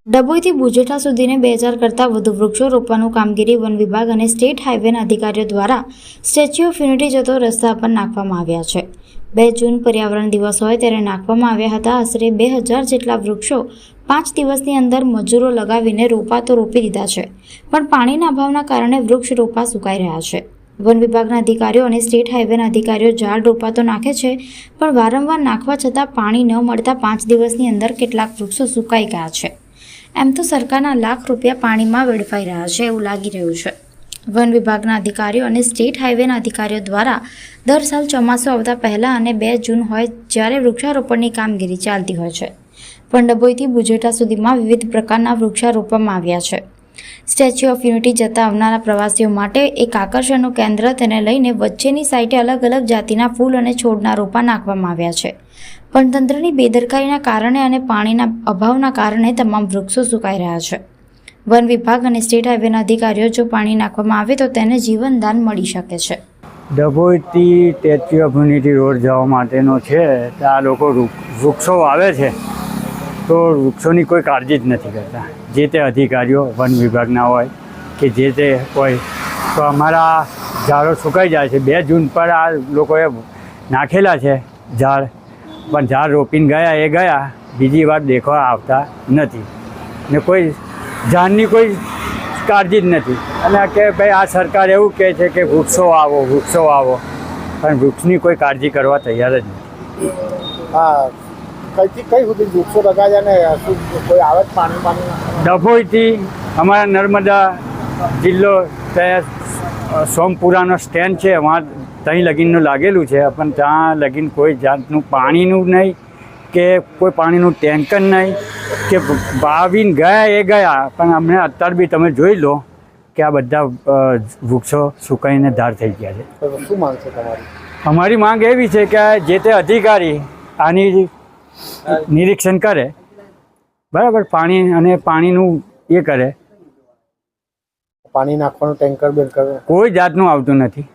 ડભોઈથી બુજેઠા સુધીને 2000 કરતાં વધુ વૃક્ષો રોપવાનું કામગીરી વન વિભાગ અને સ્ટેટ હાઈવેના અધિકારીઓ દ્વારા સ્ટેચ્યુ ઓફ યુનિટી જતો રસ્તા પર નાખવામાં આવ્યા છે। 2 જૂન પર્યાવરણ દિવસ હોય ત્યારે નાખવામાં આવ્યા હતા। આશરે 2000 જેટલા વૃક્ષો 5 દિવસની અંદર મજૂરો લગાવીને રોપા તો રોપી દીધા છે, પણ પાણીના અભાવના કારણે વૃક્ષ રોપા સુકાઈ રહ્યા છે। વન વિભાગના અધિકારીઓ અને સ્ટેટ હાઈવેના અધિકારીઓ ઝાડ રોપા તો નાખે છે, પણ વારંવાર નાખવા છતાં પાણી ન મળતા 5 દિવસની અંદર કેટલાક વૃક્ષો સુકાઈ ગયા છે। એમ તો સરકારના લાખ રૂપિયા પાણીમાં વેડફાઈ રહ્યા છે એવું લાગી રહ્યું છે। વન વિભાગના અધિકારીઓ અને સ્ટેટ હાઈવેના અધિકારીઓ દ્વારા દર સાલ ચોમાસું આવતા પહેલાં અને 2 જૂન હોય જ્યારે વૃક્ષારોપણની કામગીરી ચાલતી હોય છે, પણ ડભોઈથી બુજેઠા સુધીમાં વિવિધ પ્રકારના વૃક્ષા રોપવામાં આવ્યા છે। સ્ટેચ્યુ ઓફ યુનિટી જતા આવનારા પ્રવાસીઓ માટે એક આકર્ષણનું કેન્દ્ર તેને લઈને વચ્ચેની સાઈડે અલગ અલગ જાતિના ફૂલ અને છોડના રોપા નાખવામાં આવ્યા છે, પણ તંત્રની બેદરકારીના કારણે અને પાણીના અભાવના કારણે તમામ વૃક્ષો સુકાઈ રહ્યા છે। વન વિભાગ અને સ્ટેટ હાઈવેના અધિકારીઓ જો પાણી નાખવામાં આવે તો તેને જીવનદાન મળી શકે છે। ડભોઈથી સ્ટેચ્યુ ઓફ યુનિટી રોડ જવા માટેનો છે, તો આ લોકો વૃક્ષો વાવે છે તો વૃક્ષોની કોઈ કાળજી જ નથી કરતા। જે તે અધિકારીઓ વન વિભાગના હોય કે જે તે હોય તો અમારા ઝાડો સુકાઈ જાય છે। 2 જૂન પર આ લોકોએ નાખેલા છે ઝાડ, પણ ઝાડ રોપીને ગયા એ ગયા, બીજી વાર દેખવા આવતા નથી ને કોઈ ઝાડની કોઈ કાળજી જ નથી। અને કે ભાઈ આ સરકાર એવું કહે છે કે વૃક્ષો વાવો, પણ વૃક્ષની કોઈ કાળજી કરવા તૈયાર જ નથી। હા, કઈ સુધી વૃક્ષો લગાવ્યા ને શું કોઈ આવે જ પાણી? ડભોઈથી અમારા નર્મદા જિલ્લો ત્યાં સોમપુરાનો સ્ટેન્ડ છે, ત્યાં લગીનનું લાગેલું છે, પણ ત્યાં લગીન કોઈ જાતનું પાણીનું નહીં કે કોઈ પાણીનું ટેન્કર નહીં કે વાવીને ગયા એ ગયા, પણ અમને અત્યારે બી તમે જોઈ લો કે આ બધા વૃક્ષો સુકાઈને ધાર થઈ ગયા છે। શું માંગ છે તમારી? અમારી માંગ એવી છે કે જે તે અધિકારી આની નિરીક્ષણ કરે, બરાબર, પાણી અને પાણીનું એ કરે। પાણી નાખવાનું ટેન્કર બેન્કર કોઈ જાતનું આવતું નથી।